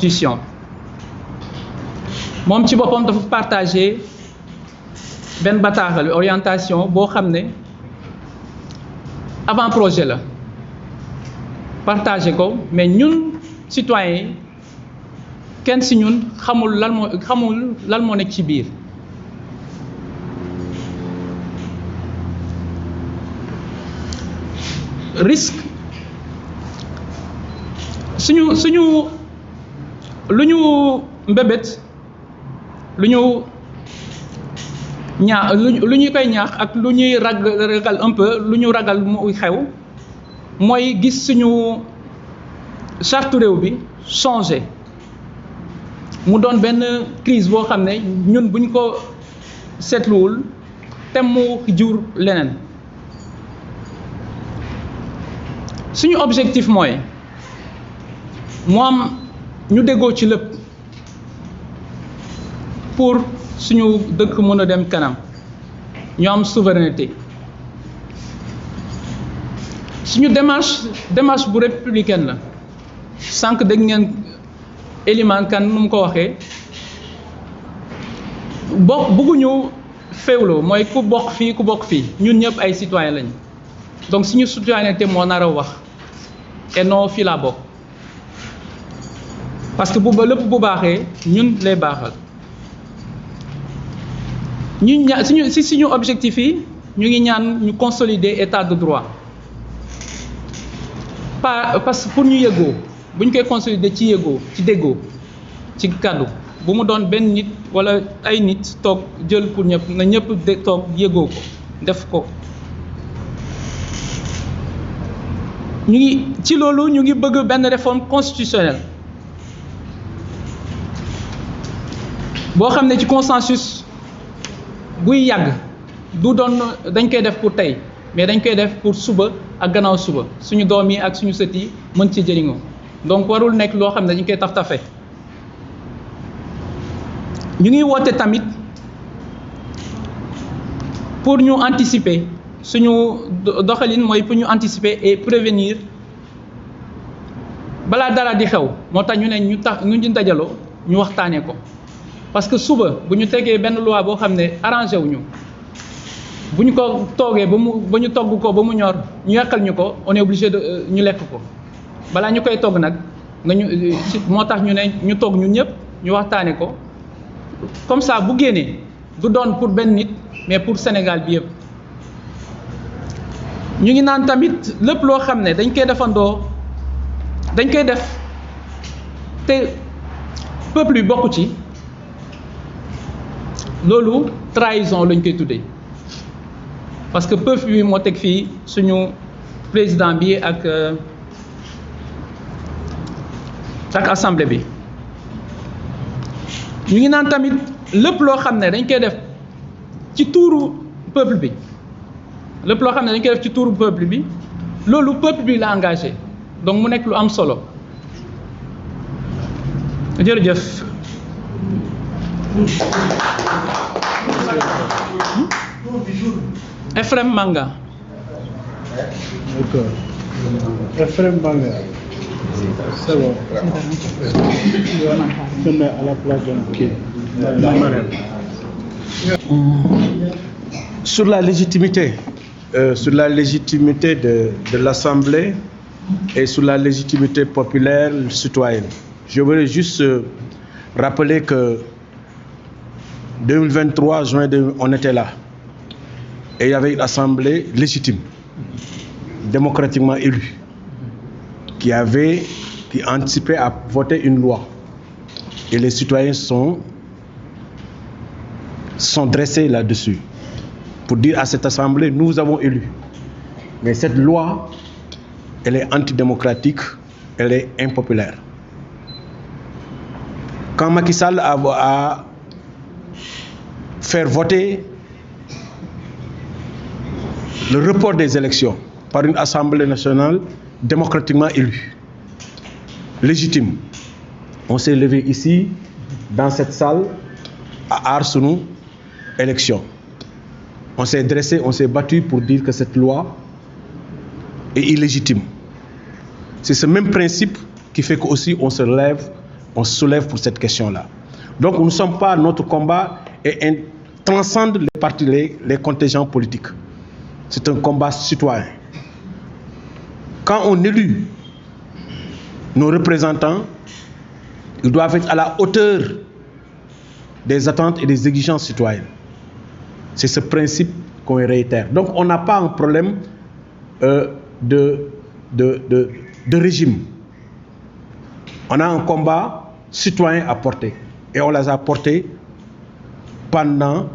constitution moom ci boppam dafa partagé benn bataaxal orientation boo xam ne avant projet la partagé ko mais ñun citoyens yi kenn si ñun xamul lan moo nekk ci biir risque suñu lu ñu mbébét lu ñu koy ñaax ak lu ñuy ragal un peu lu ñu ragal muy xew mooy gis suñu charte réew bi changé mu doon benn crise boo xam ne ñun buñ ko seetluwul te mu jur leneen suñu objectif mooy mu am ñu déggoo ci lépp pour suñu dëkk mën a dem kanam ñu am souveraineté suñu démarche bu républicaine la sànq dégg ngeen Eliman Kan nu mu ko waxee bëgguñu féewloo mooy ku bokk fii ñun ñëpp ay citoyen lañ donc suñu citoyenneté moo nar a wax et non fii laa bokk parce que lépp bu baaxee ñun lay baaxal suñu objectif yi ñu ngi ñaan ñu consolider état de droit parce que pour ñu yëgoo bu ñu koy consolider ci déggoo ci kàddu bu mu doon benn nit wala ay nit toog jël pour ñëpp na ñëpp toog yëgoo ko def ko ñu ngi ci loolu ñu ngi bëgg benn réforme constitutionnelle boo xam ne ci consensus buy yàgg du doon dañ koy def pour tey mais dañ koy def pour suba ak gannaaw suba suñu doom yi ak suñu sët yi mën ci jëriñoo donc warul nekk loo xam ne dañ koy taf-tafe ñu ngi woote tamit pour ñu anticiper suñu doxalin mooy pour ñu anticiper et prévenir balaa dara di xew moo tax ñu ne ñu dajaloo ñu waxtaanee ko parce que suba bu ñu tegee benn loi boo xam ne arrangé wuñu bu ñu ko toogee ba ñu togg ko ba mu ñor ñu yàqal ñu ko on est obligé de ñu lekk ko balaa ñu koy togg nag moo tax ñu ne ñu togg ñun ñëpp ñu waxtaanee ko comme ça bu génnee du doon pour benn nit mais pour Sénégal bi yëpp. ñu ngi naan tamit lépp loo xam ne dañ koy defandoo dañ koy def te peuple bi bokku ci loolu trahison lañ koy tuddee parce que peuple bi moo teg fii suñu président bi ak assemblée bi ñu ngi naan tamit lépp loo xam ne dañ koy def ci tuuru peuple bi lépp loo xam ne dañ koy def ci tuuru peuple bi loolu peuple bi la engagé donc mu nekk lu am solo jërëjëf. Ephraim Manga. D'accord. Ephraim Manga. C'est bon. Je mets à la place de Sur la légitimité de l'Assemblée et sur la légitimité populaire citoyenne. Je voudrais juste rappeler que 2023, juin, on était là. Et il y avait une assemblée légitime, démocratiquement élue, qui anticipait à voter une loi. Et les citoyens sont dressés là-dessus pour dire à cette assemblée, nous vous avons élu. Mais cette loi, elle est antidémocratique, elle est impopulaire. Quand Macky Sall a fait voter le report des élections par une assemblée nationale démocratiquement élue, légitime, on s'est levé ici, dans cette salle, à Aar Sunu élection. On s'est dressé, on s'est battu pour dire que cette loi est illégitime. C'est ce même principe qui fait qu'aussi on se lève on se soulève pour cette question-là. Donc nous ne sommes pas, notre combat transcende les partis, les contingents politiques. C'est un combat citoyen. Quand on élit nos représentants, ils doivent être à la hauteur des attentes et des exigences citoyennes. C'est ce principe qu'on réitère. Donc on n'a pas un problème de régime. On a un combat citoyen à porter. Et on les a portés pendant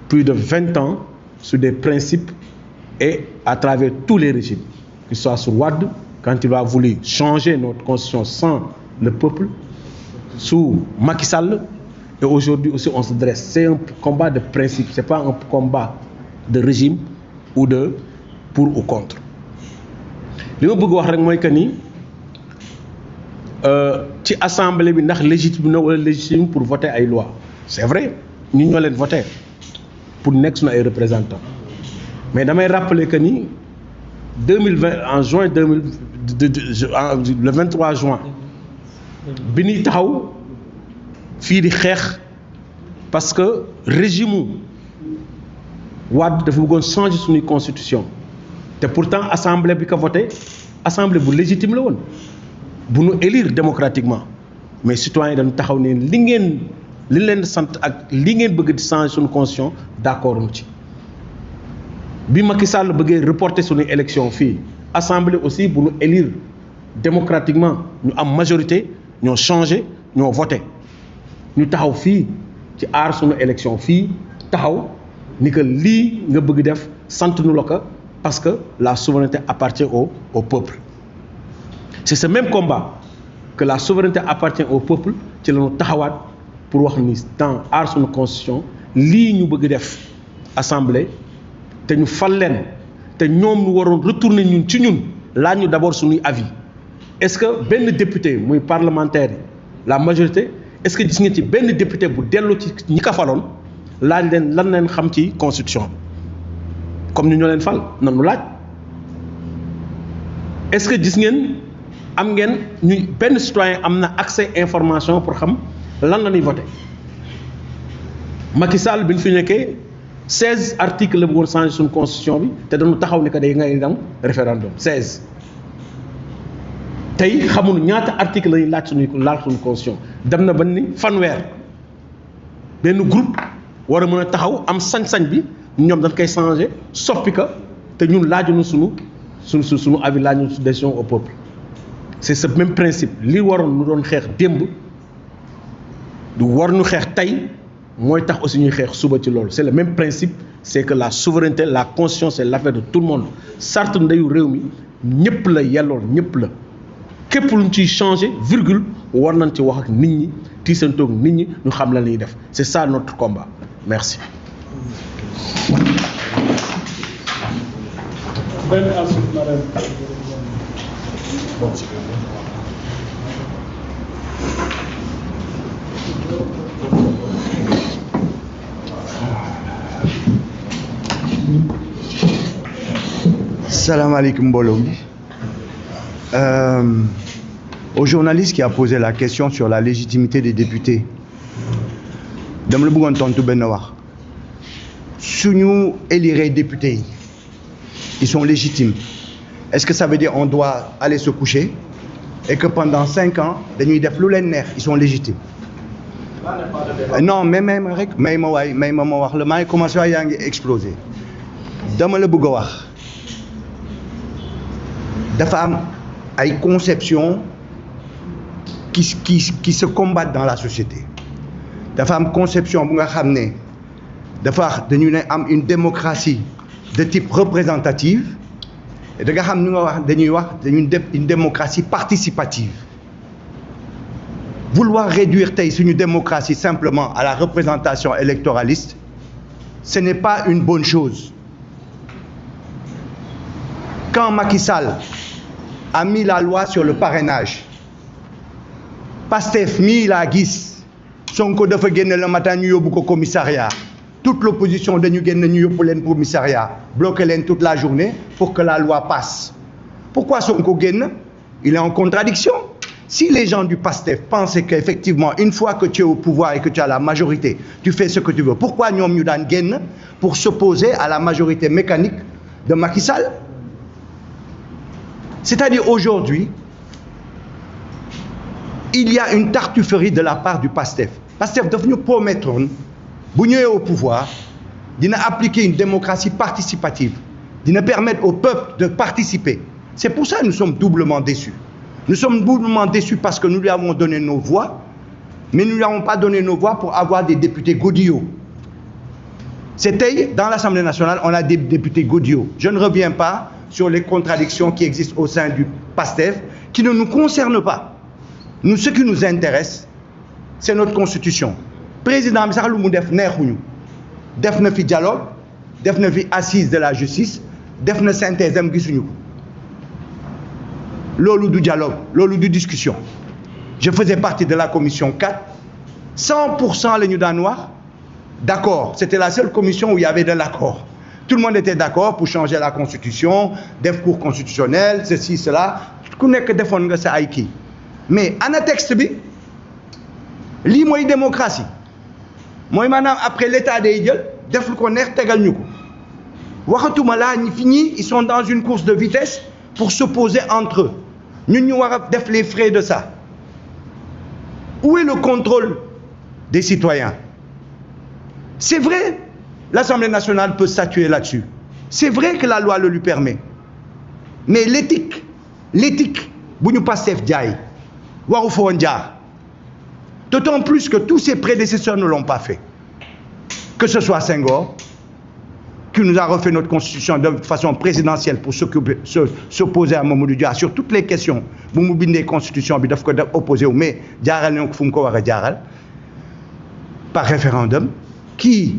plus de 20 ans sur des principes et à travers tous les régimes. Que ce soit sous Wade, quand il a voulu changer notre constitution sans le peuple, sous Macky Sall, et aujourd'hui aussi on se dresse. C'est un combat de principe, ce n'est pas un combat de régime ou de pour ou contre. Ce que je veux dire, c'est que ci assemblée bi ndax légitime ou légitime pour voter ay loi. C'est vrai, nous ñoo leen voter pour nekk suñu ay représentants. Mais damay rappeler que ni 2020 en juin 2000 le 23 juin bi ñuy taxaw fii di xeex parce que régime Wade dafa bëggoon changer suñu constitution te pourtant assemblée bi ko voté assemblée bu légitime la woon bu ñu élire démocratiquement mais citoyens dañu taxaw ne li leen sant ak li ngeen bëgg di changer suñu constitution d'accord mu ci bi Macky Sall bëggee reporter suñu élection fii assemblée aussi bu ñu élire démocratiquement ñu am majorité ñoo changé ñoo voté ñu taxaw fii ci aar suñu élection fii taxaw ni que lii nga bëgg def sant nu la ko parce que la souveraineté appartient au peuple. C'est ce même combat que la souveraineté appartient au peuple ci la ñu taxawaat pour wax ni dans aar suñu constitution lii ñu bëgg def assemblée te ñu fal leen te ñoom ñu waroon retourner ñun ci ñun laaj ñu d'abord suñuy avis. Est-ce que benn député muy parlementaire la majorité est-ce que gis ngeen ci benn député bu dellu ci ñi ka faloon laaj leen lan leen xam ci constitution comme ni ñoo leen fal nanu laaj est-ce que gis ngeen am ngeen ñu benn citoyen am na accès information pour xam lan la ñuy voté Macky Sall bi ñu fi nekkee 16 articles la bëggoon changer suñu constitution bi te dañu taxaw ni que day ngay dem référendum 16 tey xamuñu ñaata article lañuy laaj suñu constitution dem na ba ni fanweer benn groupe war a mën a taxaw am sañ-sañ bi ñoom dañ koy changer soppi ko te ñun laajuñu suñu avis laajuñu décision au peuple. C'est ce même principe li waroon ñu doon xeex démb du war ñu xeex tey mooy tax aussi ñuy xeex suba ci loolu c'est le même principe c'est que la souveraineté la constitution c'est l'affaire de tout le monde charte ndeyu réew mi ñëpp la yelloon ñëpp la képp lu ñu ciy changer virgule war nañ ci wax ak nit ñi tiisantoog nit ñi ñu xam la ñuy def c'est ça notre combat merci. Salam alaikum mbooloo mi. Au journaliste qui a posé la question sur la légitimité des députés dama la bëggoon tontu benn wax suñu élire députés yi ils sont légitimes. Est-ce que ça veut dire on doit aller se coucher et que pendant 5 ans dañuy def lu leen neex ils sont légitimes? Non mais même rek may ma wax la maa ngi commencé waay yaa ngi explosé dama la bëgg a wax dafa am ay conceptions qui se combattent dans la société. Dafa am conception bu nga xam ne dafa dañu ne am une démocratie de type représentative et da nga xam ñu nga wax dañuy wax dañu def une démocratie participative. Vouloir réduire tey suñu démocratie simplement à la représentation électoraliste, ce n'est pas une bonne chose. Quand Macky Sall a mis la loi sur le parrainage, Pastef mii laa gis Sonko dafa génn le matin ñu yóbbu ko commissariat toute l'opposition dañu génn ñu yóbbu leen commissariat bloqué leen toute la journée pour que la loi passe. Pourquoi Sonko génn? Il est en contradiction. Si les gens du PASTEF pensaient qu'effectivement, une fois que tu es au pouvoir et que tu as la majorité, tu fais ce que tu veux, pourquoi nous sommes gain pour s'opposer à la majorité mécanique de Macky Sall? C'est-à-dire aujourd'hui, il y a une tartufferie de la part du PASTEF. PASTEF est devenu promettre, si nous sommes au pouvoir, d'appliquer une démocratie participative, de permettre au peuple de participer. C'est pour ça que nous sommes doublement déçus. Nous sommes doublement déçus parce que nous lui avons donné nos voix, mais nous ne lui avons pas donné nos voix pour avoir des députés godillots. C'était dans l'Assemblée nationale, on a des députés godillots. Je ne reviens pas sur les contradictions qui existent au sein du PASTEF, qui ne nous concernent pas. Nous, ce qui nous intéresse, c'est notre constitution. Président Moussa Loumou def na fi dialogue, def na fi assise de la justice, def na synthèse am gisuñu ko. Lolu du dialogue, lolu du discussion. Je faisais partie de la commission 4. 100% les ñu daan wax d'accord. C'était la seule commission où il y avait de l'accord. Tout le monde était d'accord pour changer la constitution, des cours constitutionnels, ceci, cela. Ku nek defoon nga sa ay kii. Mais ana texte bi li moy démocratie. Moi maintenant après l'état day jël def lu ko neex tegal ñuko. Waxatuma la ñi fini, ils sont dans une course de vitesse pour s'opposer entre eux. Ñun ñu wara def les frais de ça. Où est le contrôle des citoyens? C'est vrai, l'Assemblée nationale peut statuer là-dessus. C'est vrai que la loi le lui permet. Mais l'éthique, bu ñu Pastef jaay waru fa woon jaar. D'autant plus que tous ses prédécesseurs ne l'ont pas fait. Que ce soit Senghor, qui nous a refait notre constitution de façon présidentielle pour s'opposer à Mamadou Dia sur toutes les questions. Bu mu bindee constitution bi daf ko opposé wu mais jaaral nañ ko fu mu ko war a jaaral par référendum. Qui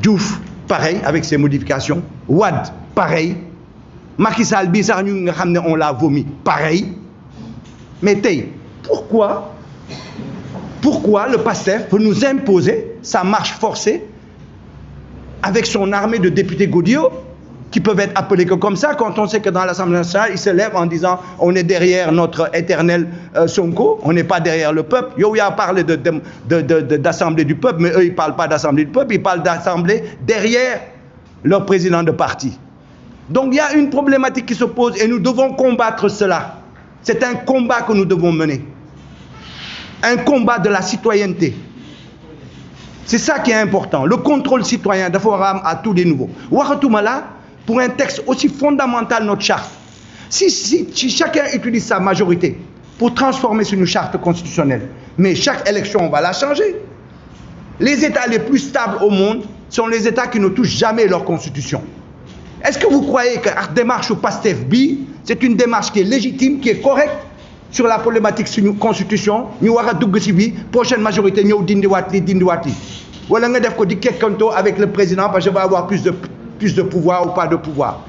Diouf pareil avec ses modifications, Wade pareil, Macky Sall bi sax ñu nga xam ne on l'a vomi pareil. Mais tey pourquoi le PASTEF peut nous imposer sa marche forcée avec son armée de députés godillots qui peuvent être appelés que comme ça quand on sait que dans l'Assemblée nationale ils se lèvent en disant on est derrière notre éternel Sonko, on n'est pas derrière le peuple. Yo a parlé d'assemblée du peuple, mais eux ils parlent pas d'assemblée du peuple, ils parlent d'assemblée derrière leur président de parti. Donc il y a une problématique qui se pose et nous devons combattre cela. C'est un combat que nous devons mener. Un combat de la citoyenneté. C'est ça qui est important. Le contrôle citoyen de forum à tous les niveaux. Ouakhatoumala, pour un texte aussi fondamental, notre charte. Si chacun utilise sa majorité pour transformer sur une charte constitutionnelle, mais chaque élection, on va la changer. Les États les plus stables au monde sont les États qui ne touchent jamais leur constitution. Est-ce que vous croyez que la démarche au PASTEF bi, c'est une démarche qui est légitime, qui est correcte sur la problématique sur une constitution? Nous avons dit prochaine majorité, nous avons voilà, nous avons dit avec le président parce que je vais avoir plus de pouvoir ou pas de pouvoir.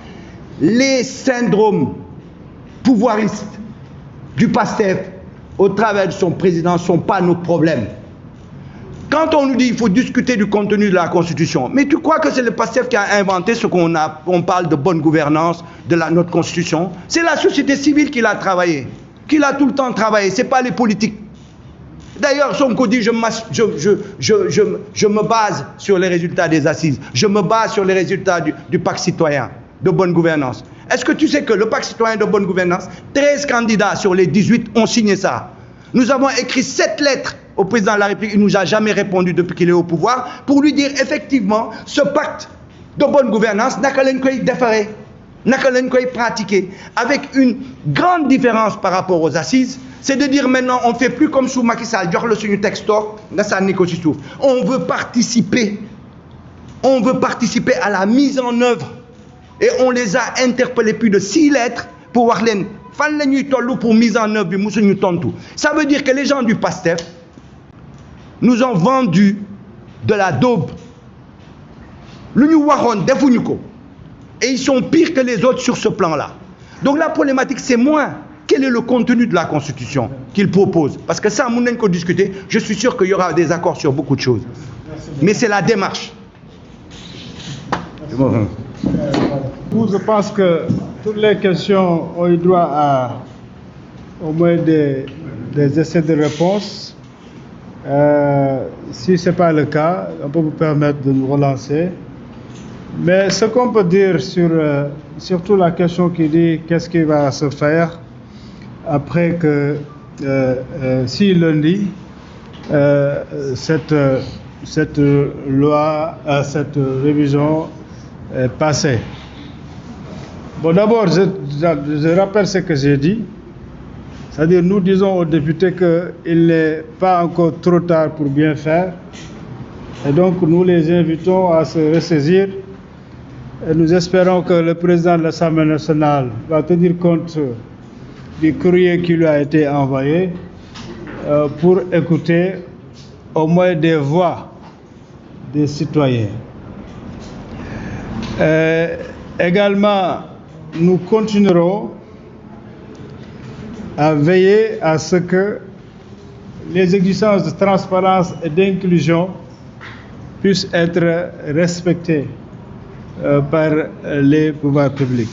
Les syndromes pouvoiristes du PASTEF au travers de son président ne sont pas nos problèmes. Quand on nous dit qu'il faut discuter du contenu de la Constitution, mais tu crois que c'est le PASTEF qui a inventé ce on parle de bonne gouvernance de notre Constitution? C'est la société civile qui l'a travaillé, qui l'a tout le temps travaillé, ce n'est pas les politiques. D'ailleurs, Sonko dit je me base sur les résultats des assises, je me base sur les résultats du pacte citoyen de bonne gouvernance. Est-ce que tu sais que le pacte citoyen de bonne gouvernance, 13 candidats sur les 18 ont signé ça? Nous avons écrit 7 lettres au président de la République, il ne nous a jamais répondu depuis qu'il est au pouvoir, pour lui dire effectivement, ce pacte de bonne gouvernance, naka lañ koy défaré, naka lañ koy pratiquer, avec une grande différence par rapport aux assises, c'est de dire maintenant on ne fait plus comme sous Macky Sall, jox la suñu texte toog nga sànni ko ci suuf. On veut participer à la mise en œuvre, et on les a interpellés plus de 6 lettres pour wax leen fan la ñuy tollu pour mise en œuvre bi musuñu tontu. Ça veut dire que les gens du PASTEF nous ont vendu de la daube. Lu ñu waxoon defuñu ko. Et ils sont pires que les autres sur ce plan-là. Donc la problématique, c'est moins quel est le contenu de la Constitution qu'ils proposent. Parce que ça, on peut discuter. Je suis sûr qu'il y aura des accords sur beaucoup de choses. Mais c'est la démarche. Je pense que toutes les questions ont eu droit au moins des essais de réponse. Si ce n'est pas le cas, on peut vous permettre de nous relancer. Mais ce qu'on peut dire sur surtout la question qui dit qu'est-ce qui va se faire après que si lundi cette loi, cette révision est passée. Bon, d'abord, je rappelle ce que j'ai dit. C'est-à-dire, nous disons aux députés qu'il n'est pas encore trop tard pour bien faire. Et donc, nous les invitons à se ressaisir. Et nous espérons que le président de l'Assemblée nationale va tenir compte du courrier qui lui a été envoyé pour écouter au moins des voix des citoyens. Également, nous continuerons à veiller à ce que les exigences de transparence et d'inclusion puissent être respectées par les pouvoirs publics.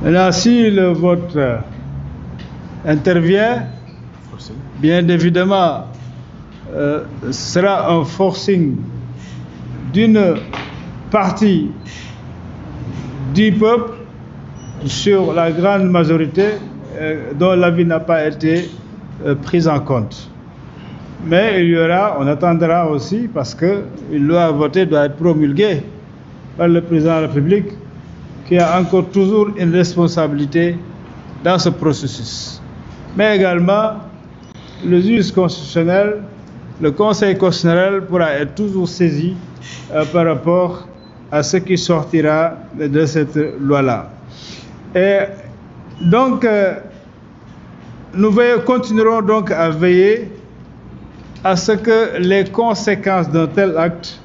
Maintenant, si le vote intervient, bien évidemment, ce sera un forcing d'une partie du peuple sur la grande majorité dont l'avis n'a pas été pris en compte. Mais il y aura, on attendra aussi, parce qu'une loi votée doit être promulguée par le président de la République, qui a encore toujours une responsabilité dans ce processus. Mais également, le juge constitutionnel, le Conseil constitutionnel pourra être toujours saisi par rapport à ce qui sortira de cette loi-là. Et donc, nous continuerons donc à veiller à ce que les conséquences d'un tel acte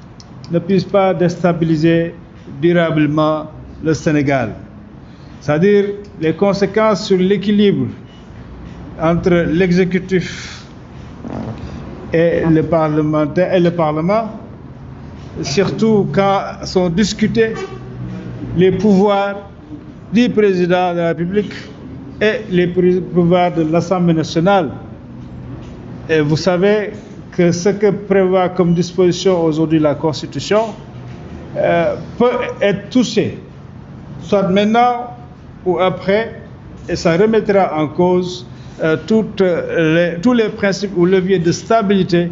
ne puissent pas déstabiliser durablement le Sénégal. C'est-à-dire les conséquences sur l'équilibre entre l'exécutif et le Parlement, surtout quand sont discutés les pouvoirs du président de la République et les pouvoirs de l'Assemblée nationale. Et vous savez que ce que prévoit comme disposition aujourd'hui la Constitution peut être touché, soit maintenant ou après, et ça remettra en cause tous les principes ou leviers de stabilité.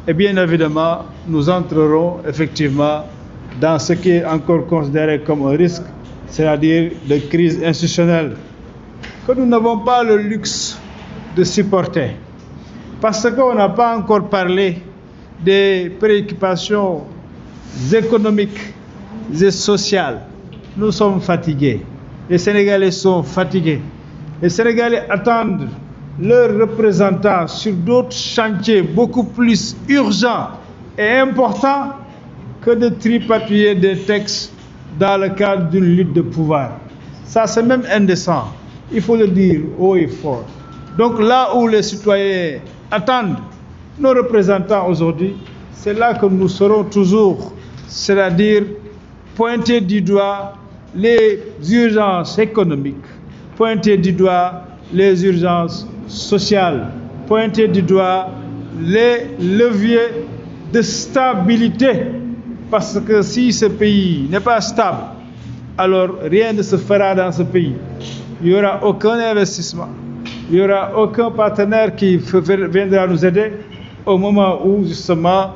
Et bien évidemment, nous entrerons effectivement dans ce qui est encore considéré comme un risque, c'est-à-dire de crise institutionnelle, que nous n'avons pas le luxe de supporter. Parce qu'on n'a pas encore parlé des préoccupations économiques et sociales. Nous sommes fatigués. Les Sénégalais sont fatigués. Les Sénégalais attendent leurs représentants sur d'autres chantiers beaucoup plus urgents et importants que de tripatouiller des textes dans le cadre d'une lutte de pouvoir. Ça, c'est même indécent. Il faut le dire haut et fort. Donc là où les citoyens attendent nos représentants aujourd'hui, c'est là que nous serons toujours, c'est-à-dire pointer du doigt les urgences économiques, pointer du doigt les urgences sociales, pointer du doigt les leviers de stabilité. Parce que si ce pays n'est pas stable, alors rien ne se fera dans ce pays. Il n'y aura aucun investissement, il n'y aura aucun partenaire qui viendra nous aider au moment où justement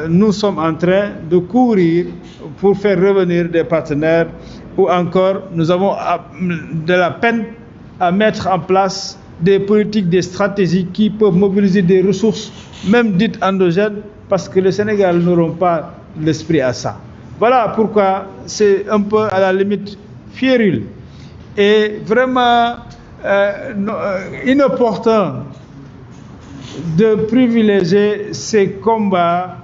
nous sommes en train de courir pour faire revenir des partenaires, ou encore nous avons de la peine à mettre en place des politiques, des stratégies qui peuvent mobiliser des ressources, même dites endogènes, parce que le Sénégal n'auront pas l'esprit à ça. Voilà pourquoi c'est un peu à la limite férule et vraiment inopportun de privilégier ces combats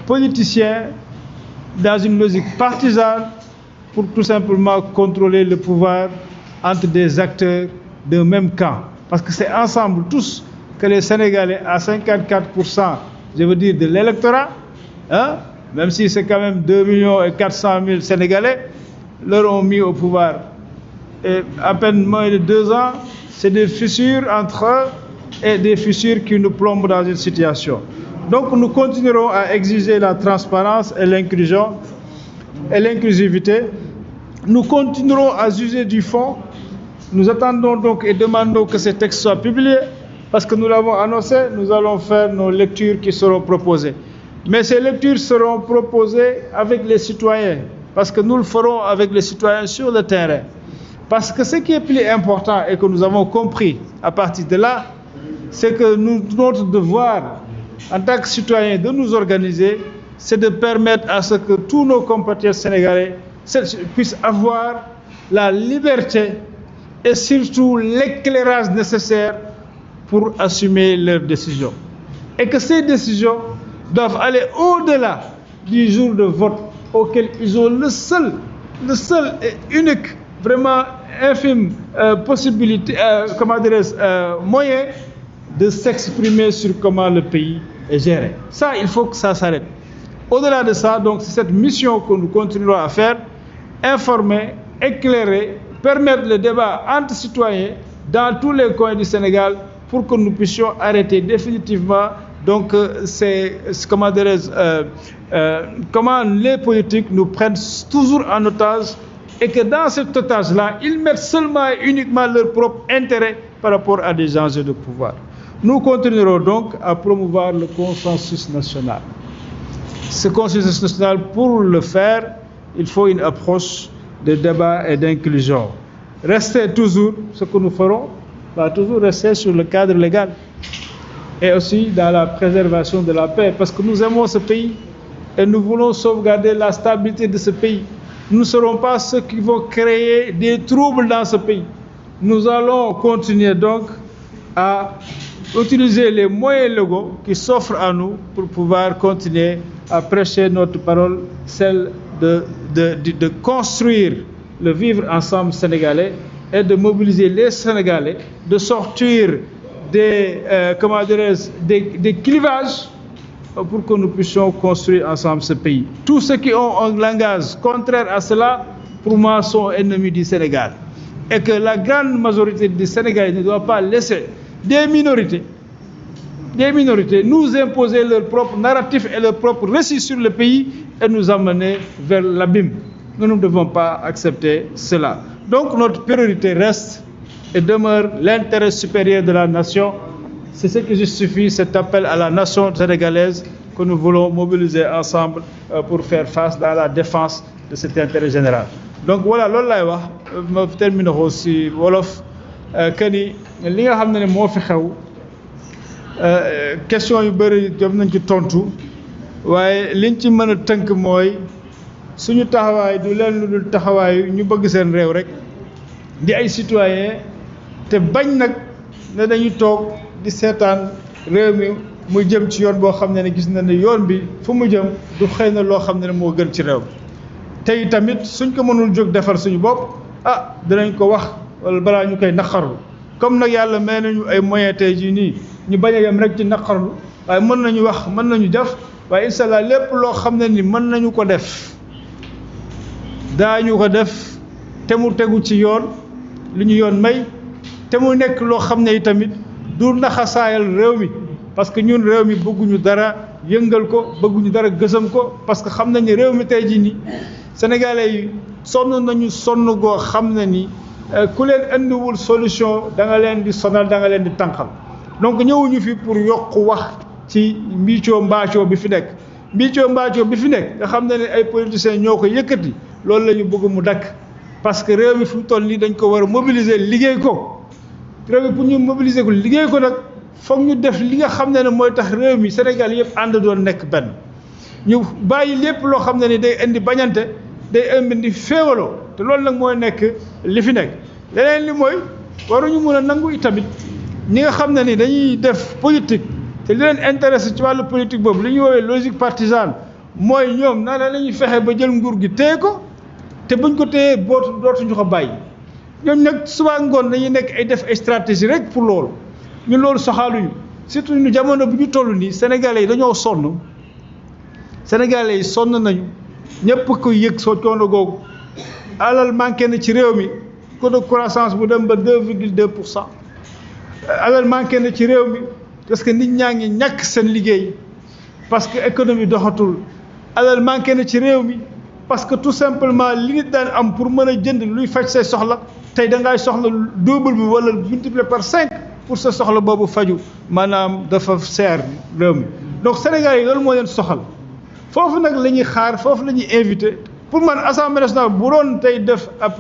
politiciens dans une logique partisane pour tout simplement contrôler le pouvoir entre des acteurs d'un même camp. Parce que c'est ensemble tous que les Sénégalais, à 54%, je veux dire, de l'électorat, même si c'est quand même 2 400 000 Sénégalais, leur ont mis au pouvoir. Et à peine moins de 2 ans, c'est des fissures entre eux et des fissures qui nous plombent dans une situation. Donc nous continuerons à exiger la transparence et l'inclusion et l'inclusivité. Nous continuerons à juger du fond. Nous attendons donc et demandons que ces textes soient publiés parce que nous l'avons annoncé, nous allons faire nos lectures qui seront proposées. Mais ces lectures seront proposées avec les citoyens parce que nous le ferons avec les citoyens sur le terrain. Parce que ce qui est plus important et que nous avons compris à partir de là, c'est que notre devoir en tant que citoyens de nous organiser, c'est de permettre à ce que tous nos compatriotes sénégalais puissent avoir la liberté et surtout l'éclairage nécessaire pour assumer leurs décisions. Et que ces décisions doivent aller au-delà du jour de vote auquel ils ont le seul et unique, vraiment infime possibilité, moyen de s'exprimer sur comment le pays est géré. Ça, il faut que ça s'arrête. Au-delà de ça, donc, c'est cette mission que nous continuerons à faire, informer, éclairer, permettre le débat entre citoyens dans tous les coins du Sénégal pour que nous puissions arrêter définitivement donc comment les politiques nous prennent toujours en otage et que dans cet otage-là, ils mettent seulement et uniquement leur propre intérêt par rapport à des enjeux de pouvoir. Nous continuerons donc à promouvoir le consensus national. Ce consensus national, pour le faire, il faut une approche de débat et d'inclusion. Rester toujours, ce que nous ferons, va toujours rester sur le cadre légal et aussi dans la préservation de la paix, parce que nous aimons ce pays et nous voulons sauvegarder la stabilité de ce pays. Nous ne serons pas ceux qui vont créer des troubles dans ce pays. Nous allons continuer donc à utiliser les moyens légaux qui s'offrent à nous pour pouvoir continuer à prêcher notre parole, celle de construire le vivre ensemble sénégalais et de mobiliser les Sénégalais, de sortir des clivages pour que nous puissions construire ensemble ce pays. Tous ceux qui ont un langage contraire à cela, pour moi, sont ennemis du Sénégal. Et que la grande majorité des Sénégalais ne doit pas laisser des minorités nous imposer leur propre narratif et leur propre récit sur le pays et nous amener vers l'abîme. Nous ne devons pas accepter cela. Donc notre priorité reste et demeure l'intérêt supérieur de la nation. C'est ce qui justifie cet appel à la nation sénégalaise que nous voulons mobiliser ensemble pour faire face dans la défense de cet intérêt général. Donc voilà, loolu laay wax ma termine aussi wolof que ni li nga xam ne moo fi xew question yu bëri jëm nañ ci tontu waaye liñ ci mën a tënk mooy suñu taxawaay du leen lu dul taxawaay ñu bëgg seen réew rek di ay citoyen te bañ nag ne dañuy toog di seetaan réew mi muy jëm ci yoon boo xam ne gis na ne yoon bi fu mu jëm du xëy na loo xam ne moo gën ci réew tey tamit suñ ko mënul jóg defar suñu bopp dinañ ko wax wala balaa ñu koy naqarlu comme nag yàlla may nañu ay moyens tey jii nii ñu bañ a yem rek ci naqarlu waaye mën nañu wax mën nañu def waaye incha allah lépp loo xam ne ni mën nañu ko def daañu ko def te mu tegu ci yoon li ñu yoon may te mu nekk loo xam ne tamit du naxasaayal réew mi parce que ñun réew mi bëgguñu dara yëngal ko bëgguñu dara gësam ko parce que xam nañ ne réew mi tey jii nii sénégalais yi sonn nañu sonn goo xam ne ni ku leen andiwul solution da nga leen di sonal da nga leen di tànqal donc ñëwuñu fi pour yokk wax ci mbiicoo mbaacoo bi fi nekk nga xam ne ay politiciens ñoo ko yëkkati loolu la ñu bëgg mu dakk parce que réew mi fu mu toll nii dañ ko war a mobiliser liggéey ko réew mi pour ñu mobiliser ko liggéey ko nag foog ñu def li nga xam ne mooy tax réew mi Sénégal yëpp ànd doon nekk benn ñu bàyyi lépp loo xam ne ni day indi bañante day indi féewaloo te loolu nag mooy nekk li fi nekk leneen li mooy waruñu mën a nangu itamit ñi nga xam ne ni dañuy def politique te li leen intéressé ci wàllu politique boobu li ñuy woowee logique partisane mooy ñoom naa la ñuy fexe ba jël nguur gi téye ko te buñ ko téyee dootuñu ko bàyyi ñoom nag suba ngoon dañuy nekk ay def ay stratégie rek pour loolu ñun loolu soxaaluñu surtout ñu jamono bu ñu toll nii sénégalais yi dañoo sonn sénégalais yi sonn nañu ñëpp ko yëg soo coono googu alal manqué na ci réew mi taux de croissance bu dem ba 2,2%. alal manqué na ci réew mi parce que nit ñaa ngi ñàkk seen liggéey parce que économie doxatul alal manqué na ci réew mi parce que tout simplement li nit daan am pour mën a jënd luy faj say soxla tey da ngay soxla double bi wala multiplié par 5 pour sa soxla boobu faju maanaam dafa seer réew mi donc Sénégal yi loolu moo leen soxal foofu nag la ñuy xaar foofu la ñuy invité pour man assemblée nationale bu doon tey def ab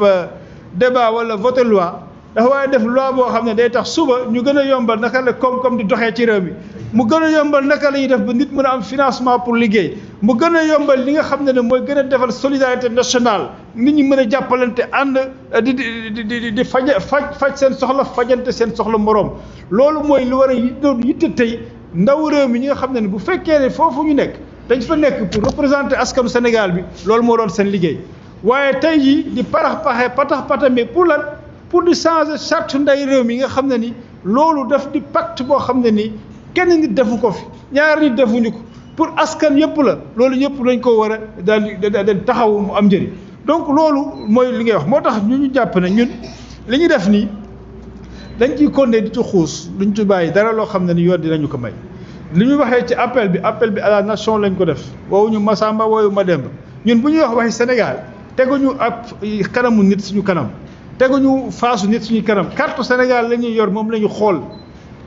débat wala voter loi dafa waaye def loi boo xam ne day tax suba ñu gën a yombal naka la koom-koom di doxee ci réew mi mu gën a yombal naka la ñuy def ba nit mën a am financement pour liggéey mu gën a yombal li nga xam ne mooy gën a defal solidarité nationale nit ñi mën a jàppalante ànd di faj seen soxla fajante seen soxla moroom loolu mooy lu war a doon yitte tey ndaw réew mi ñi nga xam ne bu fekkee ne foofu ñu nekk dañ fa nekk pour représenter askanu Sénégal bi loolu moo doon seen liggéey waaye tey jii di patax patame pour lan pour di changer charte nday réew mi nga xam ne ni loolu daf di pacte boo xam ne ni kenn nit defu ko fi ñaar nit defuñu ko pour askan yëpp la loolu yëpp dañ ko war a daal taxaw mu am njëriñ donc loolu mooy li ngay wax moo tax ñu jàpp ne ñun li ñu def nii dañ ciy condé di ci xuus duñ ci bàyyi dara loo xam ne ni yoon dinañu ko may li ñu waxee ci appel bi à la nation lañ ko def woowuñu Massamba woowu Mademba ñun bu ñuy wax waxi Sénégal teguñu ab kanamu nit suñu kanam teguñu faasu nit suñu kanam carte Sénégal la ñuy yor moom la ñu xool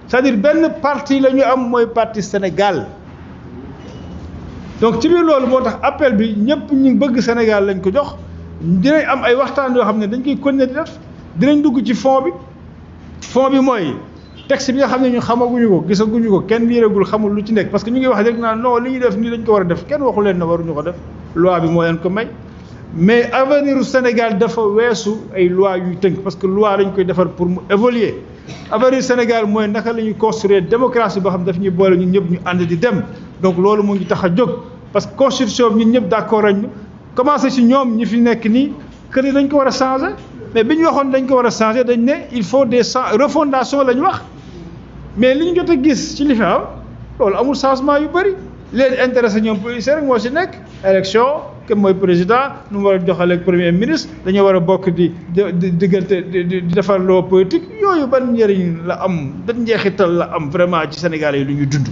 c'est-à-dire benn parti la ñu am mooy parti Sénégal donc ci biir loolu moo tax appel bi ñëpp ñu bëgg Sénégal lañ ko jox dinañ am ay waxtaan yoo xam ne dañ koy continuer di def dinañ dugg ci fond bi mooy texte bi nga xam ne ñu xamaguñu ko gisaguñu ko kenn liiragul xamul lu ci nekk parce que ñu ngi wax rek naan non li ñuy def nii dañ ko war a def kenn waxu leen ne waruñu ko def loi bi moo leen ko may mais avenir u Sénégal dafa weesu ay loi yuy tënk parce que loi dañ koy defar pour mu évoluer avenir Sénégal mooy naka la ñuy construire démocratie boo xam daf ñuy boole ñun ñëpp ñu ànd di dem donc loolu mu ngi tax a jóg parce que constitution bi ñun ñëpp d'accord nañu commencé ci ñoom ñi fi nekk nii que ni dañ ko war a changer mais bi ñu waxoon dañ ko war a changer dañ ne il faut des refondation la ñu wax mais li ñu jot a gis ci li fi am loolu amul changement yu bëri leen intéressé ñoom policier rek moo ci nekk élection kenn mooy président nu mu war a joxale ak premier ministre dañoo war a bokk di defar loo politique yooyu ban njëriñ la am ban njeexital la am vraiment ci Sénégal yi lu ñu dund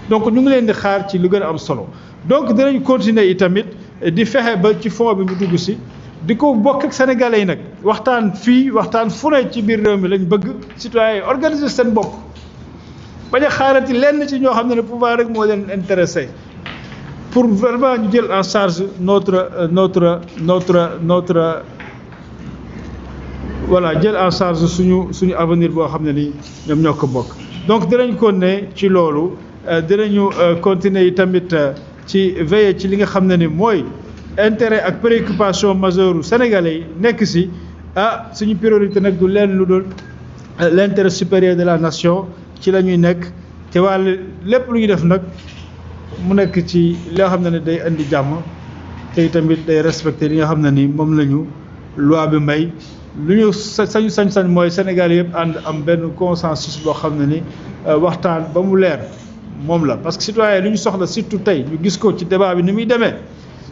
donc ñu ngi leen di xaar ci lu gën a am solo donc dinañ continuer itamit di fexe ba ci fond bi mu dugg si di ko bokk ak sénégalais yi nag waxtaan fii waxtaan fu ne ci biir réew mi lañ bëgg citoyens yi organiser seen bopp bañ a xaarati lenn ci ñoo xam ne pouvoir rek moo leen intéressé pour vraiment ñu jël en charge notre voilà jël en charge suñu avenir boo xam ne ni ñoom ñoo ko bokk. donc dinañ ko ne ci loolu dinañu continuer yi tamit ci veiller ci li nga xam ne ni mooy intérêt ak préoccupation majeure sénégalais yi nekk si suñu priorité nag du leen lu dul l'intérêt supérieur de la nation ci la ñuy nekk te wàll lépp lu ñuy def nag mu nekk ci li nga xam ne day indi jàmm te tamit day respecter li nga xam ne ni moom la ñu loi bi may lu ñu sañ-sañ mooy Sénégal yëpp ànd am benn consensus boo xam ne ni waxtaan ba mu leer moom la parce que citoyen lu ñu soxla surtout tey ñu gis ko ci débat bi ni muy demee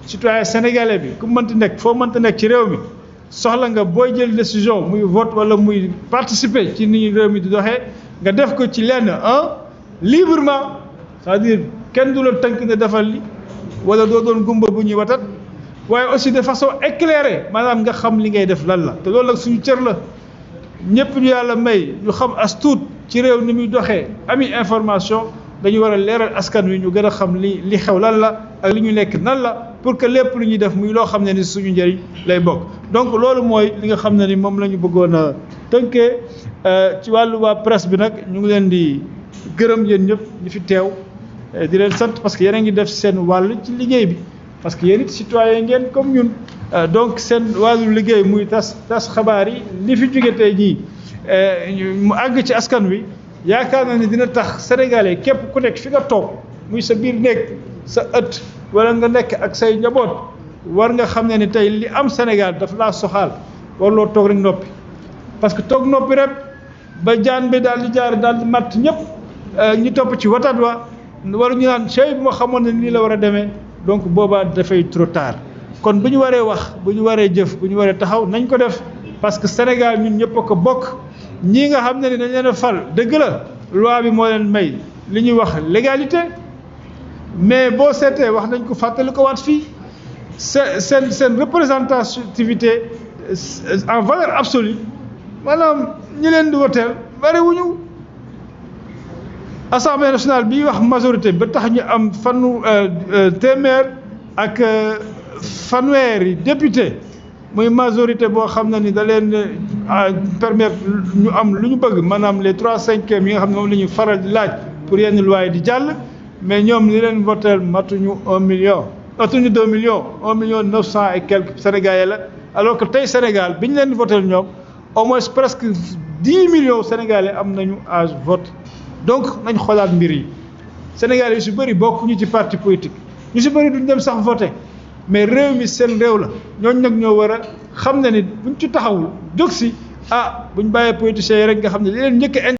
citoyen sénégalais bi ku mënti nekk foo mënti nekk ci réew mi soxla nga booy jël décision muy vote wala muy participer ci ni réew mi di doxee nga def ko ci lenn librement c'est-à-dire kenn du la tënk ne defal li wala doo doon gumba bu ñuy watat waaye aussi de façon éclairée maanaam nga xam li ngay def lan la te loolu nag suñu cër la ñëpp ñu yàlla may ñu xam as tuut ci réew ni muy doxee ami information dañu war a leeral askan wi ñu gën a xam li xew lan la ak li ñu nekk nan la pour que lépp lu ñuy def muy loo xam ne ni suñu njëriñ lay bokk donc loolu mooy li nga xam ne ni moom la ñu bëggoon a tënkee ci wàllu waa presse bi nag ñu ngi leen di gërëm yéen ñëpp ñu fi teew di leen sant parce que yéen a ngi def seen wàll ci liggéey bi parce que yéen it citoyen ngeen comme ñun donc seen wàllu liggéey muy tas xabaar yi li fi jóge tey jii mu àgg ci askan wi yaakaar na ni dina tax sénégalais képp ku nekk fi nga toog muy sa biir néeg sa ëtt wala nga nekk ak say njaboot war nga xam ne ni tey li am Sénégal daf laa soxaal warloo toog rek noppi parce que toog noppi rek ba jaan bi daal di jaar daal di matt ñëpp ñu topp ci watat wa waruñu naan chey bu ma xamoon ne nii la war a demee donc boobaa dafay trop tard kon bu ñu waree wax bu ñu waree jëf bu ñu waree taxaw nañ ko def parce que Sénégal ñun ñëpp a ko bokk ñii nga xam ne ni dañ leen a fal dëgg la loi bi moo leen may li ñuy wax légalité mais boo seetee wax nañ ko fàttali ko waat fii seen représentativité en valeur absolue maanaam ñi leen di woteel bariwuñu Assemblée nationale bi wax majorité ba tax ñu am téeméer ak fanweeri député muy majorité boo xam ne ni da leen permettre ñu am lu ñu bëgg maanaam les 3/5 yi nga xam ne moom la ñu faral di laaj pour yenn loi yi di jàll mais ñoom li leen voteel matuñu 1 million matuñu 2 millions 1,9 million et quelques Sénégalais la alors que tey Sénégal bi ñu leen voteel ñoom au moins presque 10 millions Sénégalais am nañu âge vote donc nañ xoolaat mbir yi Sénégalais yu si bëri bokkuñu ci parti politique ñu si bëri duñ dem sax voter mais réew mi seen réew la ñooñu nag ñoo war a xam ne ni buñ ci taxawul jóg si buñ bàyyee politiciens yi rek nga xam ne li leen njëkk